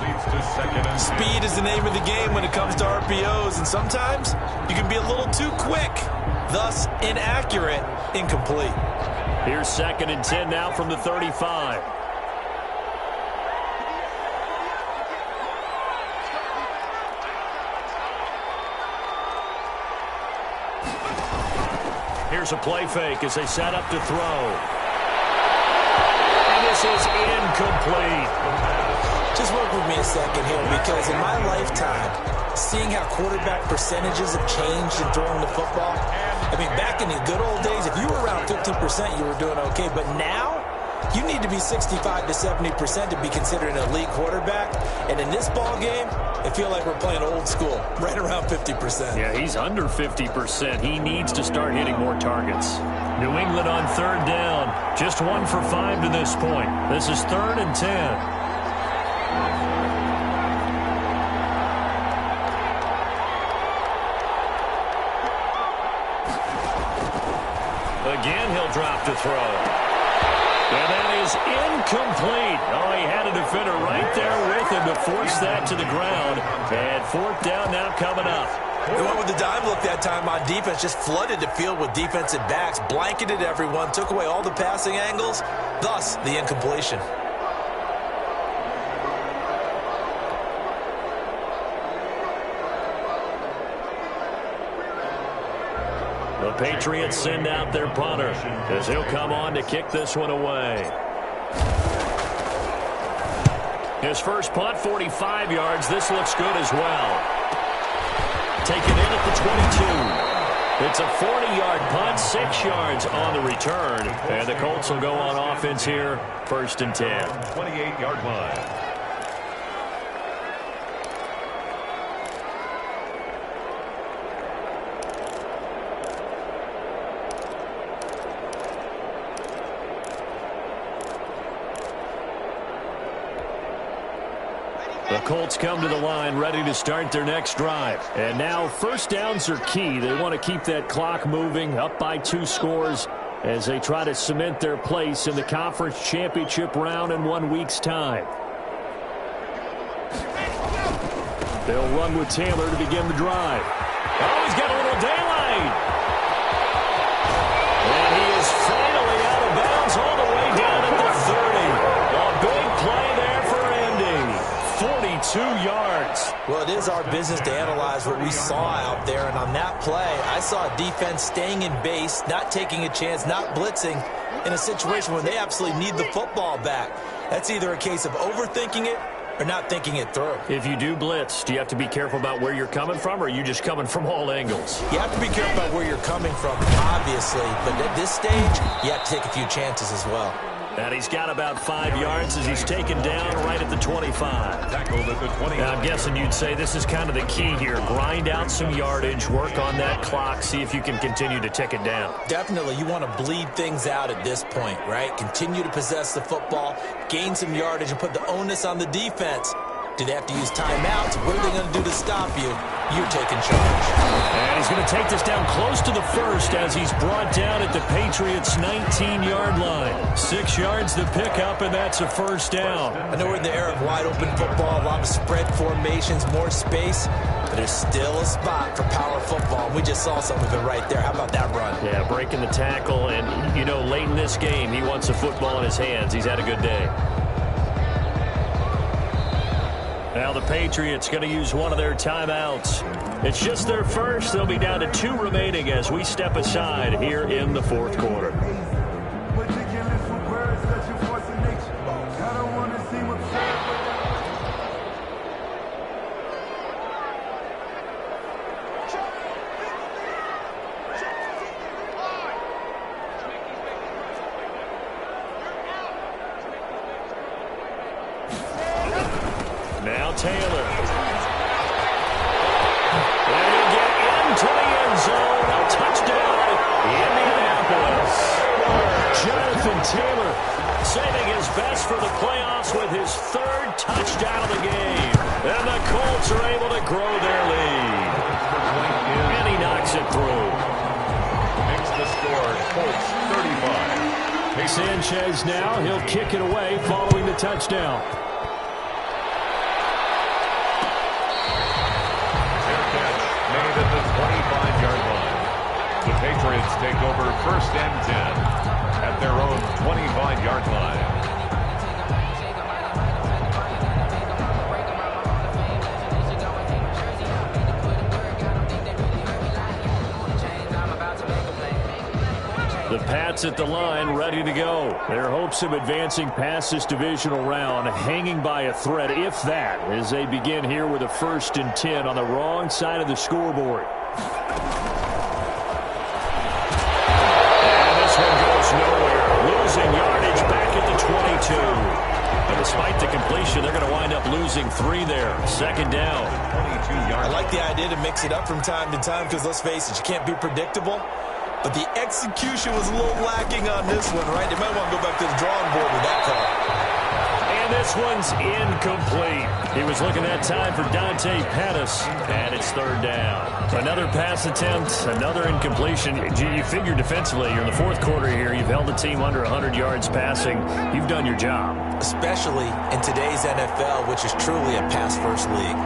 Speed is the name of the game when it comes to RPOs, and sometimes you can be a little too quick, thus inaccurate, incomplete. Here's 2nd and 10 now from the 35. Here's a play fake as they set up to throw. And this is incomplete. Just work with me a second here, because in my lifetime, seeing how quarterback percentages have changed in throwing the football, I mean, back in the good old days, if you were around 50%, you were doing okay. But now, you need to be 65 to 70% to be considered an elite quarterback. And in this ball game, I feel like we're playing old school, right around 50%. Yeah, he's under 50%. He needs to start hitting more targets. New England on 3rd down. Just 1 for 5 to this point. This is 3rd and 10. Again, he'll drop to throw. And that is incomplete. Oh, he had a defender right there with him to force that to the ground. And 4th down now coming up. They went with the dime look that time on defense, just flooded the field with defensive backs, blanketed everyone, took away all the passing angles, thus the incompletion. The Patriots send out their punter as he'll come on to kick this one away. His first punt, 45 yards. This looks good as well. Taken in at the 22. It's a 40-yard punt, 6 yards on the return. And the Colts will go on offense here, 1st and 10. 28-yard line. The Colts come to the line ready to start their next drive. And now first downs are key. They want to keep that clock moving, up by 2 scores as they try to cement their place in the conference championship round in 1 week's time. They'll run with Taylor to begin the drive. Oh, he's got a little daylight. And he is finally out of bounds all the way down at the 30. A big play there for Indy. 42 yards. Well, it is our business to analyze what we saw out there, and on that play, I saw a defense staying in base, not taking a chance, not blitzing in a situation where they absolutely need the football back. That's either a case of overthinking it or not thinking it through. If you do blitz, do you have to be careful about where you're coming from, or are you just coming from all angles? You have to be careful about where you're coming from, obviously, but at this stage, you have to take a few chances as well. And he's got about 5 yards as he's taken down right at the 25. Tackled at the 20. Now, I'm guessing you'd say this is kind of the key here. Grind out some yardage, work on that clock, see if you can continue to tick it down. Definitely, you want to bleed things out at this point, right? Continue to possess the football, gain some yardage, and put the onus on the defense. Do they have to use timeouts? What are they going to do to stop you? You're taking charge. And he's going to take this down close to the first as he's brought down at the Patriots' 19-yard line. 6 yards to pick up, and that's a first down. I know we're in the era of wide-open football, a lot of spread formations, more space, but there's still a spot for power football. We just saw some of it right there. How about that run? Yeah, breaking the tackle, and, you know, late in this game, he wants the football in his hands. He's had a good day. Now the Patriots going to use one of their timeouts. It's just their first. They'll be down to 2 remaining as we step aside here in the 4th quarter. Now Taylor. And he'll get into the end zone. A touchdown, Indianapolis. Jonathan Taylor saving his best for the playoffs with his 3rd touchdown of the game. And the Colts are able to grow their lead. And he knocks it through. Makes the score, Colts 35. Sanchez now, he'll kick it away following the touchdown. Made at the 25-yard line. The Patriots take over 1st and 10 at their own 25-yard line. The Pats at the line, ready to go. Their hopes of advancing past this divisional round hanging by a thread, if that, as they begin here with a 1st and 10 on the wrong side of the scoreboard. And this one goes nowhere. Losing yardage back at the 22. And despite the completion, they're going to wind up losing 3 there. 2nd down. 22 yards. I like the idea to mix it up from time to time because, let's face it, you can't be predictable. But the execution was a little lacking on this one, right? They might want to go back to the drawing board with that call. And this one's incomplete. He was looking that time for Dante Pettis, and it's 3rd down. Another pass attempt, another incompletion. You figure defensively, you're in the 4th quarter here. You've held the team under 100 yards passing. You've done your job. Especially in today's NFL, which is truly a pass-first league.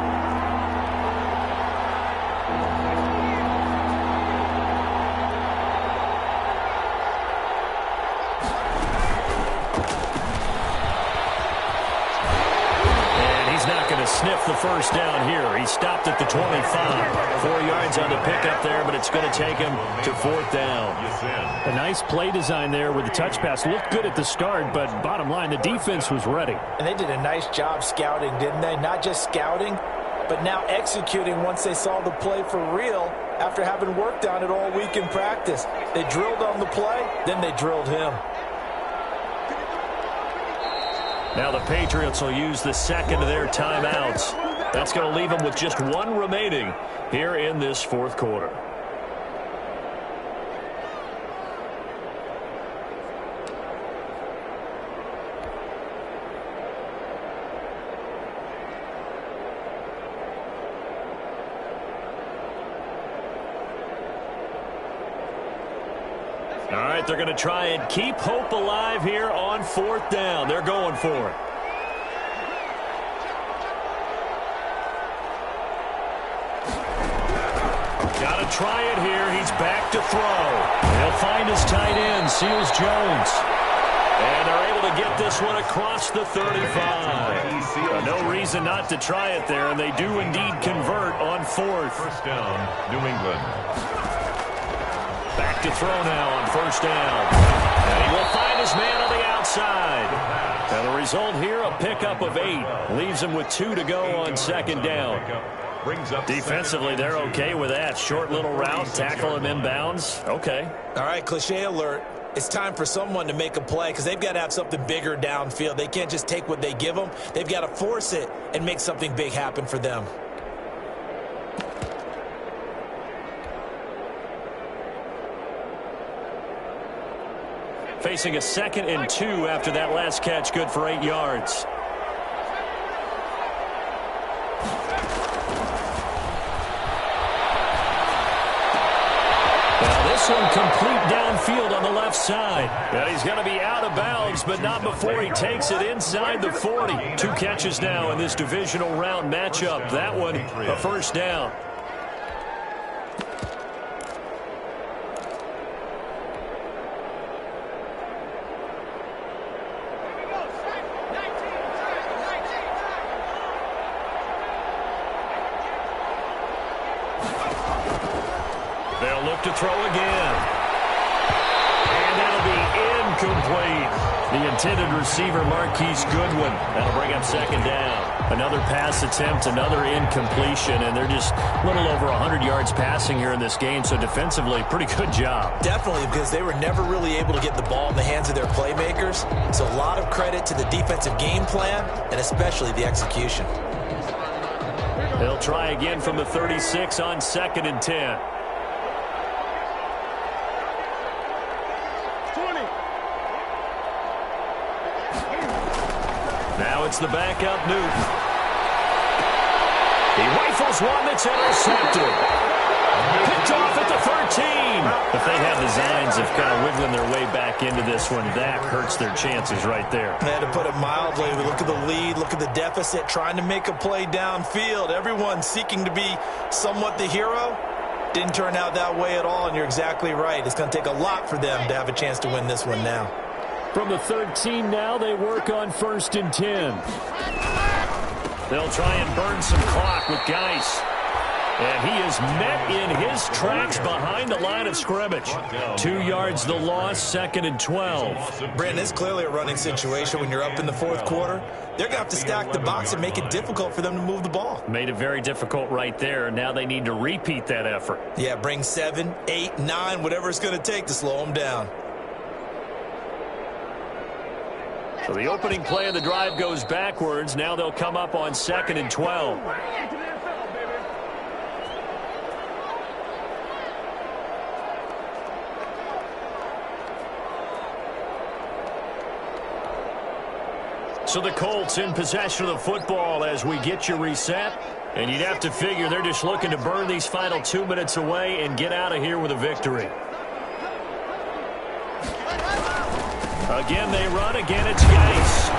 Sniff the the first down here. He stopped at the 25. 4 yards on the pickup there, but it's going to take him to 4th down. A nice play design there with the touch pass. Looked good at the start, but bottom line, the defense was ready. And they did a nice job scouting, didn't they? Not just scouting, but now executing once they saw the play for real after having worked on it all week in practice. They drilled on the play, then they drilled him. Now the Patriots will use the second of their timeouts. That's going to leave them with just 1 remaining here in this 4th quarter. All right, they're going to try and keep hope alive here on 4th down. They're going for it. Got to try it here. He's back to throw. He'll find his tight end, Seals Jones. And they're able to get this one across the 35. No reason not to try it there, and they do indeed convert on 4th. First down, New England. Back to throw now on 1st down. And he will find his man on the outside. And the result here, a pickup of 8. Leaves him with 2 to go on 2nd down. Defensively, they're okay with that. Short little route, tackle him inbounds. Okay. All right, cliche alert. It's time for someone to make a play because they've got to have something bigger downfield. They can't just take what they give them. They've got to force it and make something big happen for them. Facing a 2nd and 2 after that last catch, good for 8 yards. Now this one complete downfield on the left side. And he's going to be out of bounds, but not before he takes it inside the 40. 2 catches now in this divisional round matchup. That one, a 1st down. They'll look to throw again. And it'll be incomplete. The intended receiver, Marquise Goodwin. That'll bring up 2nd down. Another pass attempt, another incompletion, and they're just a little over 100 yards passing here in this game, so defensively, pretty good job. Definitely, because they were never really able to get the ball in the hands of their playmakers. So a lot of credit to the defensive game plan, and especially the execution. They'll try again from the 36 on 2nd and 10. Now it's the backup, Newton. He rifles one that's intercepted. Picked off at the 13. If they had designs of kind of wiggling their way back into this one, that hurts their chances right there. They had to put it mildly. We look at the lead, look at the deficit, trying to make a play downfield. Everyone seeking to be somewhat the hero. Didn't turn out that way at all, and you're exactly right. It's going to take a lot for them to have a chance to win this one now. From the 13 now, they work on 1st and 10. They'll try and burn some clock with Geis. And he is met in his tracks behind the line of scrimmage. 2 yards the loss, 2nd and 12. Brandon, it's clearly a running situation when you're up in the 4th quarter. They're going to have to stack the box and make it difficult for them to move the ball. Made it very difficult right there. Now they need to repeat that effort. Yeah, bring 7, 8, 9, whatever it's going to take to slow them down. So the opening play of the drive goes backwards. Now they'll come up on 2nd and 12. So the Colts in possession of the football as we get you reset. And you'd have to figure they're just looking to burn these final 2 minutes away and get out of here with a victory. Again, they run. Again, it's Geis.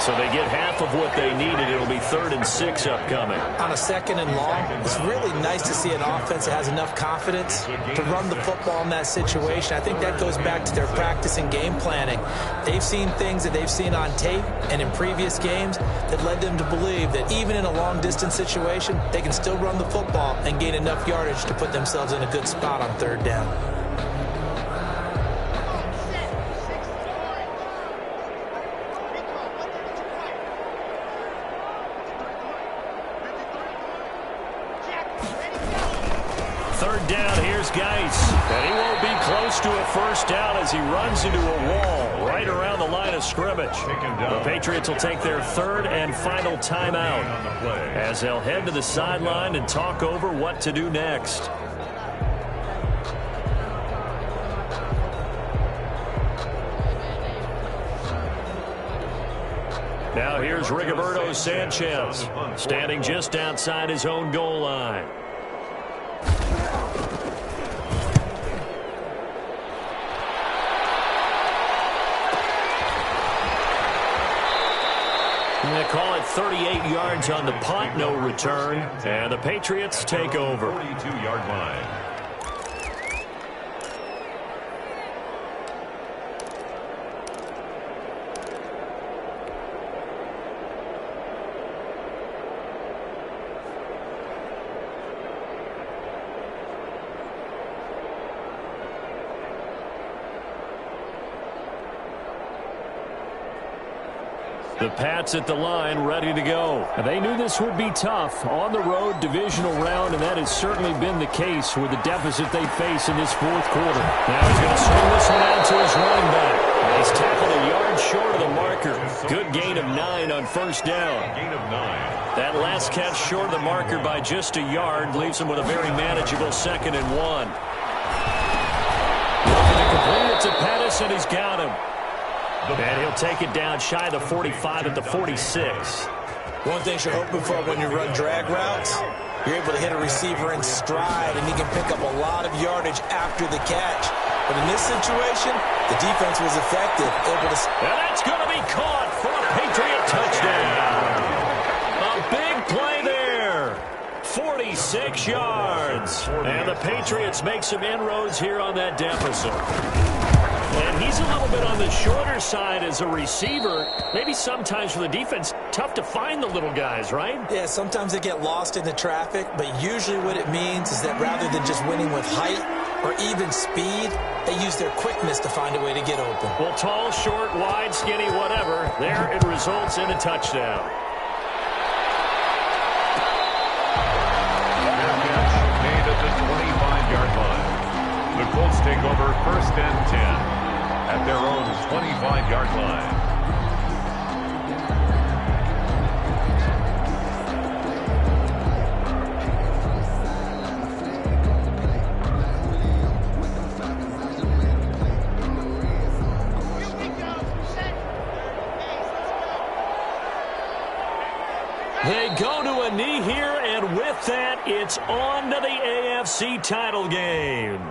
So they get half of what they needed. It'll be 3rd and 6 upcoming. On a 2nd and long, it's really nice to see an offense that has enough confidence to run the football in that situation. I think that goes back to their practice and game planning. They've seen things that they've seen on tape and in previous games that led them to believe that even in a long-distance situation, they can still run the football and gain enough yardage to put themselves in a good spot on 3rd down. And he won't be close to a first down as he runs into a wall right around the line of scrimmage. The Patriots will take their 3rd and final timeout as they'll head to the sideline and talk over what to do next. Now here's Rigoberto Sanchez standing just outside his own goal line. They call it 38 yards on the punt, no return, and the Patriots take over. 42-yard line. The Pats at the line, ready to go. They knew this would be tough. On the road, divisional round, and that has certainly been the case with the deficit they face in this 4th quarter. Now he's going to swing this one out to his running back. He's tackled a yard short of the marker. Good gain of 9 on first down. Gain of 9. That last catch short of the marker by just a yard leaves him with a very manageable 2nd and 1. Looking to complete it to Pettis, and he's got him. And he'll take it down shy of the 45 at the 46. One thing you're hoping for when you run drag routes, you're able to hit a receiver in stride, and he can pick up a lot of yardage after the catch. But in this situation, the defense was effective, able to... And that's going to be caught for a Patriot touchdown. A big play there. 46 yards. And the Patriots make some inroads here on that deficit. And he's a little bit on the shorter side as a receiver. Maybe sometimes for the defense, tough to find the little guys, right? Yeah, sometimes they get lost in the traffic, but usually what it means is that rather than just winning with height or even speed, they use their quickness to find a way to get open. Well, tall, short, wide, skinny, whatever, there it results in a touchdown. Made at the 25-yard line. The Colts take over 1st and 10. At their own 25-yard line. They go to a knee here, and with that, it's on to the AFC title game.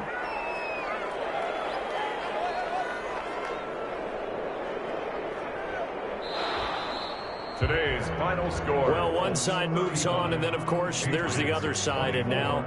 Today's final score. Well, one side moves on, and then, of course, there's the other side, and now